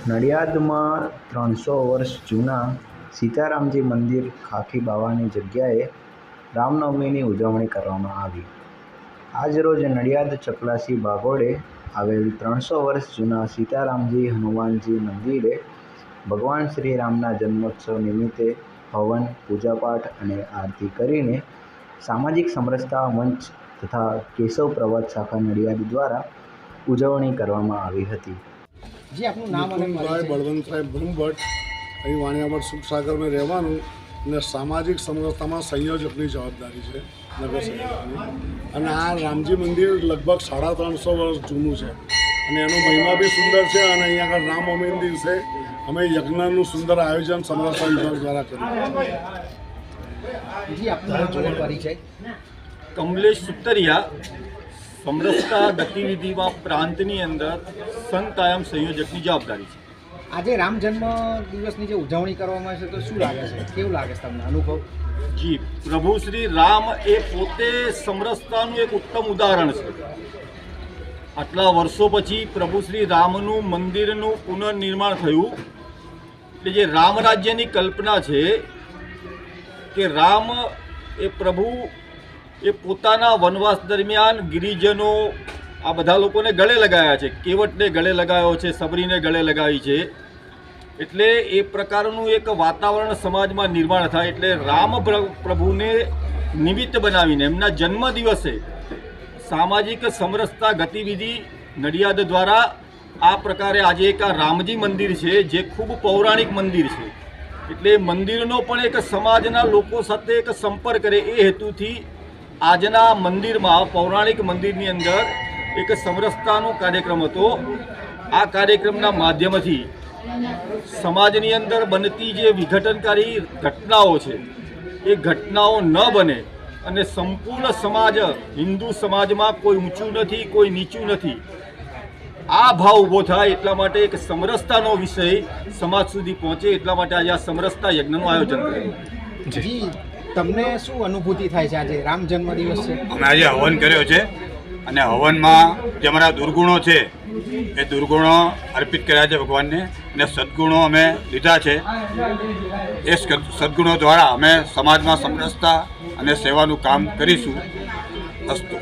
નડિયાદમાં 300 વર્ષ જૂના સીતારામજી મંદિર ખાખી બાવાની જગ્યાએ રામનવમીની ઉજવણી કરવામાં આવી। આજરોજ નડિયાદ ચકલાસી બાગોળે આવેલ 300 વર્ષ જૂના સીતારામજી હનુમાનજી મંદિરે ભગવાન શ્રી રામના જન્મોત્સવ નિમિત્તે હવન, પૂજાપાઠ અને આરતી કરીને સામાજિક સમરસતા મંચ તથા કેશવ પ્રવાદ શાખા નડિયાદ દ્વારા ઉજવણી કરવામાં આવી હતી। जी आपનું નામ અને ભાઈ બળવંતરાય બ્રહ્મભટ્ટ અહીં વાણિયાવડ સુખસાગરમાં રહેવાનું અને સામાજિક સમરસતામાં સંયોજકની જવાબદારી છે નગર સેવકની। અને આ રામજી મંદિર લગભગ 350 વર્ષ જૂનું છે અને એનો મહિમા બી સુંદર છે। અને અહીંયા આગળ રામનવમી દિવસે અમે યજ્ઞનું સુંદર આયોજન સમરસતા વિભાગ દ્વારા કર્યું। जी आपનું નામ અને પરિચય। કમલેશ સુતરિયા, સમરસતા ગતિવિધિમાં પ્રાંતની અંદર સંકાયમ સંયોજકની જવાબદારી છે। આજે રામ જન્મ દિવસની જે ઉજવણી કરવામાં આવે છે તો શું લાગે છે, કેવું લાગે છે તમને અનુભવ? જી, પ્રભુ શ્રી રામ એ પોતે સમરસતાનું એક ઉત્તમ ઉદાહરણ છે। આટલા વર્ષો પછી પ્રભુ શ્રી રામનું મંદિરનું પુનર્નિર્માણ થયું, એટલે જે રામ રાજ્યની કલ્પના છે કે રામ એ પ્રભુ એ પોતાના વનવાસ દરમિયાન ગિરિજનો આ બધા લોકોને ગળે લગાવ્યા છે, કેવટને ગળે લગાવ્યો છે, સબરીને ગળે લગાવી છે। એટલે એ પ્રકારનું એક વાતાવરણ સમાજમાં નિર્માણ થાય, એટલે રામ પ્રભુને નિમિત્ત બનાવીને એમના જન્મ દિવસે સામાજિક સમરસતા ગતિવિધિ નડિયાદ દ્વારા આ પ્રકારે આજે એક આ રામજી મંદિર છે જે ખૂબ પૌરાણિક મંદિર છે, એટલે મંદિરનો પણ એક સમાજના લોકો સાથે એક સંપર્ક કરે એ હેતુથી આજના મંદિરમાં પૌરાણિક મંદિરની અંદર એક સમરસતાનો કાર્યક્રમ હતો। આ કાર્યક્રમના માધ્યમથી સમાજની અંદર બનતી જે વિઘટનકારી ઘટનાઓ છે એ ઘટનાઓ ન બને અને સંપૂર્ણ સમાજ, હિન્દુ સમાજમાં કોઈ ઊંચું નથી, કોઈ નીચું નથી, આ ભાવ ઊભો થાય એટલા માટે એક સમરસતાનો વિષય સમાજ સુધી પહોંચે એટલા માટે આજે આ સમરસતા યજ્ઞનું આયોજન કર્યું। જી તમને શું અનુભૂતિ થાય છે? આજે રામ જન્મ દિવસ છે, અમે આજે હવન કર્યો છે અને હવનમાં જે અમારા દુર્ગુણો છે એ દુર્ગુણો અર્પિત કર્યા છે ભગવાનને અને સદગુણો અમે લીધા છે। એ સદગુણો દ્વારા અમે સમાજમાં સમરસતા અને સેવાનું કામ કરીશું। અસ્તુ।